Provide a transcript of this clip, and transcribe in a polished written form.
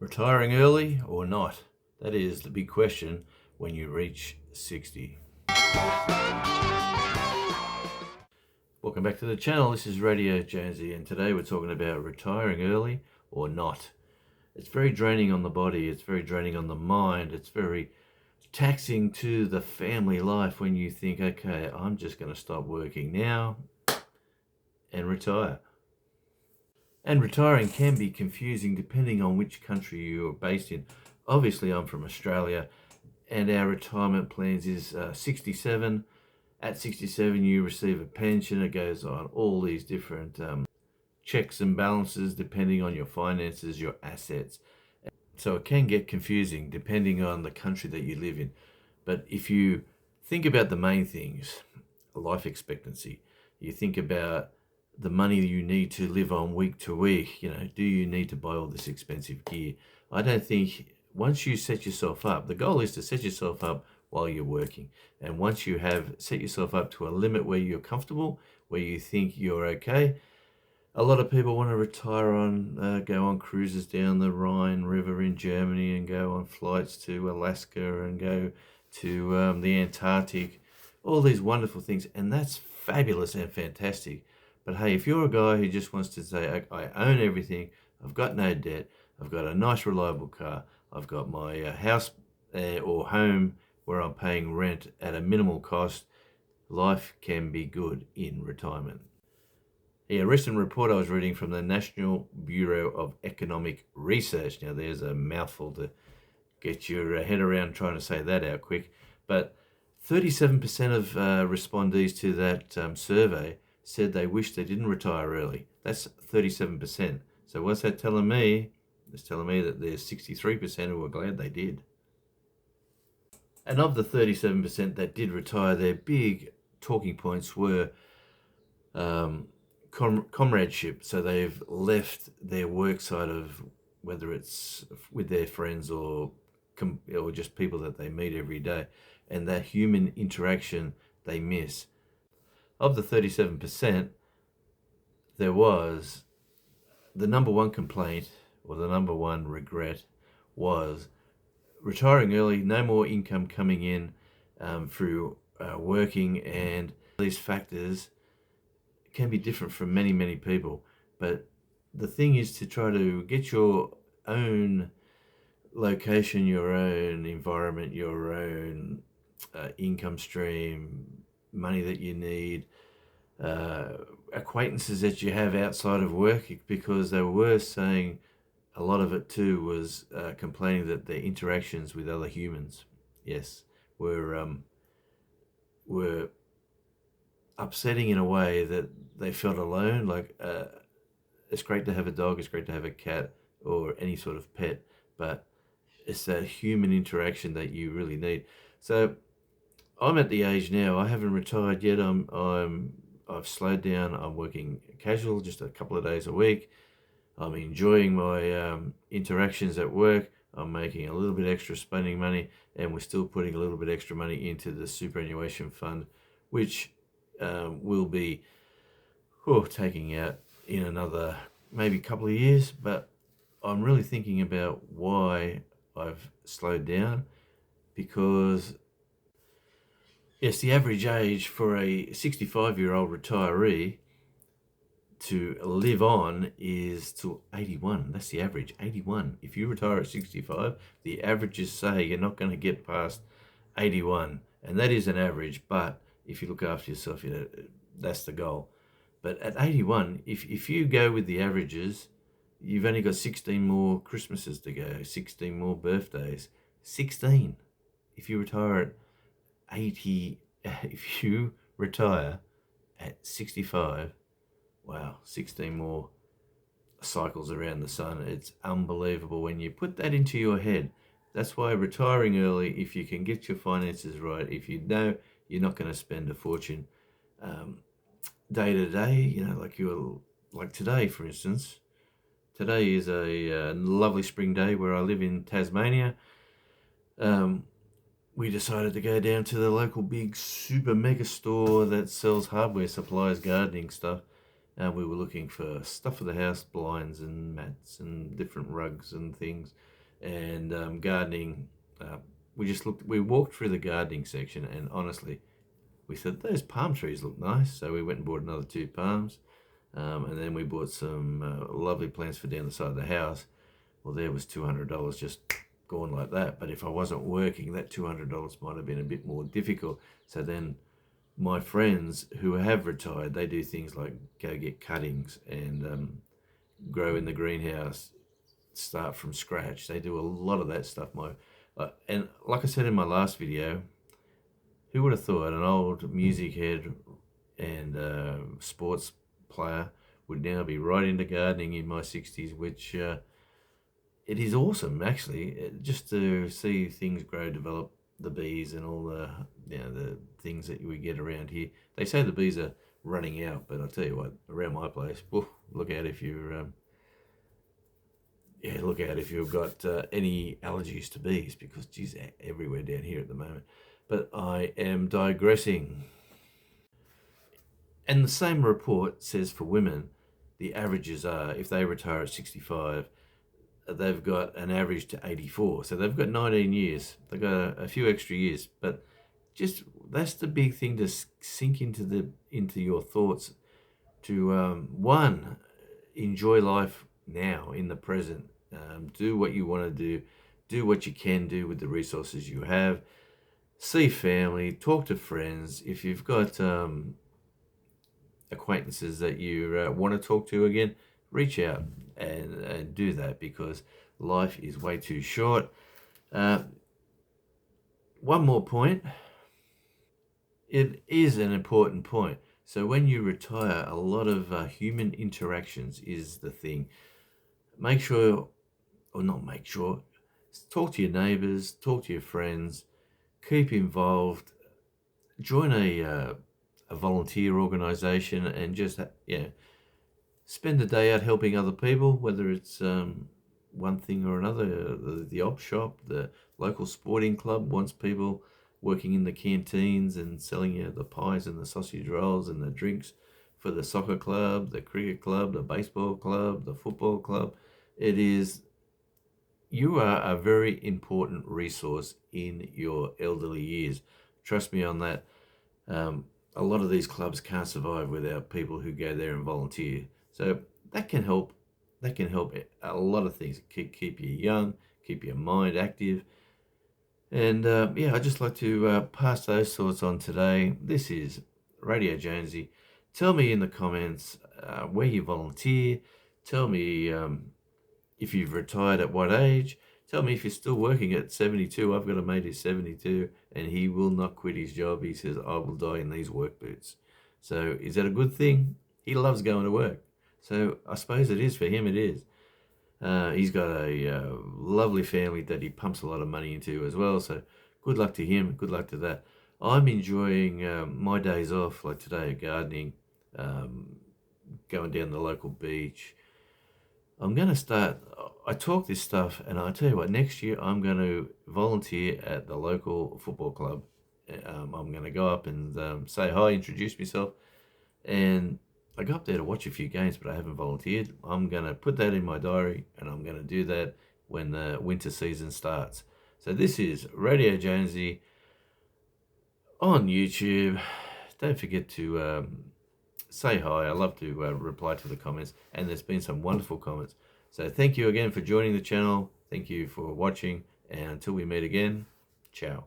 Retiring early or not? That is the big question when you reach 60. Welcome back to the channel. This is Radio Jonesy, and today we're talking about retiring early or not. It's very draining on the body. It's very draining on the mind. It's very taxing to the family life when you think, okay, I'm just going to stop working now and retire. And retiring can be confusing depending on which country you're based in. Obviously, I'm from Australia, and our retirement plans is 67. At 67, you receive a pension. It goes on all these different checks and balances depending on your finances, your assets. So it can get confusing depending on the country that you live in. But if you think about the main things, life expectancy, you think about the money you need to live on week to week. Do you need to buy all this expensive gear? I don't think once you set yourself up, the goal is to set yourself up while you're working. And once you have set yourself up to a limit where you're comfortable, where you think you're okay, a lot of people want to retire on, go on cruises down the Rhine River in Germany and go on flights to Alaska and go to the Antarctic, all these wonderful things. And that's fabulous and fantastic. But hey, if you're a guy who just wants to say, I own everything, I've got no debt, I've got a nice reliable car, I've got my house or home where I'm paying rent at a minimal cost, life can be good in retirement. A recent report I was reading from the National Bureau of Economic Research. Now, there's a mouthful to get your head around trying to say that out quick. But 37% of respondees to that survey said they wish they didn't retire early. That's 37%. So what's that telling me? It's telling me that there's 63% who are glad they did. And of the 37% that did retire, their big talking points were comradeship. So they've left their work side of, whether it's with their friends or just people that they meet every day, and that human interaction they miss. Of the 37%, there was the number one complaint or the number one regret was retiring early, no more income coming in through working, and these factors can be different for many, many people. But the thing is to try to get your own location, your own environment, your own income stream, money that you need, acquaintances that you have outside of work, because they were saying a lot of it too was complaining that their interactions with other humans, yes, were upsetting in a way that they felt alone. Like it's great to have a dog, it's great to have a cat or any sort of pet, but it's that human interaction that you really need. So I'm at the age now, I haven't retired yet. I've slowed down. I'm working casual, just a couple of days a week. I'm enjoying my interactions at work. I'm making a little bit extra spending money, and we're still putting a little bit extra money into the superannuation fund, which will be taking out in another maybe couple of years. But I'm really thinking about why I've slowed down, because yes, the average age for a 65-year-old retiree to live on is to 81. That's the average, 81. If you retire at 65, the averages say you're not going to get past 81. And that is an average, but if you look after yourself, that's the goal. But at 81, if you go with the averages, you've only got 16 more Christmases to go, 16 more birthdays. 16. If you retire at 80, if you retire at 65, wow, 16 more cycles around the sun. It's unbelievable when you put that into your head. That's why retiring early, if you can get your finances right, if you know you're not going to spend a fortune day to day, like today, for instance. Today is a lovely spring day where I live in Tasmania. We decided to go down to the local big super mega store that sells hardware supplies, gardening stuff, We were looking for stuff for the house, blinds and mats and different rugs and things, and gardening. Uh, we walked through the gardening section, and honestly, we said those palm trees look nice. So we went and bought another two palms, and then we bought some lovely plants for down the side of the house. Well, there was $200 just gone like that. But if I wasn't working, that $200 might have been a bit more difficult. So then my friends who have retired, they do things like go get cuttings and grow in the greenhouse, start from scratch. They do a lot of that stuff. And like I said in my last video, who would have thought an old music head and sports player would now be right into gardening in my 60s, which it is awesome actually, just to see things grow, develop, the bees and all the the things that we get around here. They say the bees are running out, but I'll tell you what, around my place, woof, look out if you're look out if you've got any allergies to bees, because geez, they're everywhere down here at the moment. But I am digressing. And the same report says for women, the averages are, if they retire at 65, they've got an average to 84. So they've got 19 years. They've got a few extra years. But just that's the big thing to sink into your thoughts. To one, enjoy life now in the present. Do what you want to do what you can do with the resources you have. See family, talk to friends. If you've got acquaintances that you want to talk to again, reach out and do that, because life is way too short. One more point. It is an important point. So when you retire, a lot of human interactions is the thing. Make sure, or not make sure, talk to your neighbors, talk to your friends, keep involved, join a volunteer organization, and just spend the day out helping other people, whether it's one thing or another. The op shop, the local sporting club wants people working in the canteens and selling you the pies and the sausage rolls and the drinks for the soccer club, the cricket club, the baseball club, the football club. You are a very important resource in your elderly years. Trust me on that. A lot of these clubs can't survive without people who go there and volunteer. So that can help. That can help a lot of things. Keep you young, keep your mind active. And I'd just like to pass those thoughts on today. This is Radio Jonesy. Tell me in the comments where you volunteer. Tell me if you've retired at what age. Tell me if you're still working at 72. I've got a mate who's 72 and he will not quit his job. He says, I will die in these work boots. So is that a good thing? He loves going to work. So I suppose it is for him, it is. He's got a lovely family that he pumps a lot of money into as well. So good luck to him. Good luck to that. I'm enjoying my days off, like today, gardening, going down the local beach. I'm going to start, I talk this stuff, and I tell you what, next year I'm going to volunteer at the local football club. I'm going to go up and say hi, introduce myself, and I go up there to watch a few games, but I haven't volunteered. I'm going to put that in my diary, and I'm going to do that when the winter season starts. So this is Radio Jonesy on YouTube. Don't forget to say hi. I love to reply to the comments, and there's been some wonderful comments. So thank you again for joining the channel. Thank you for watching, and until we meet again, ciao.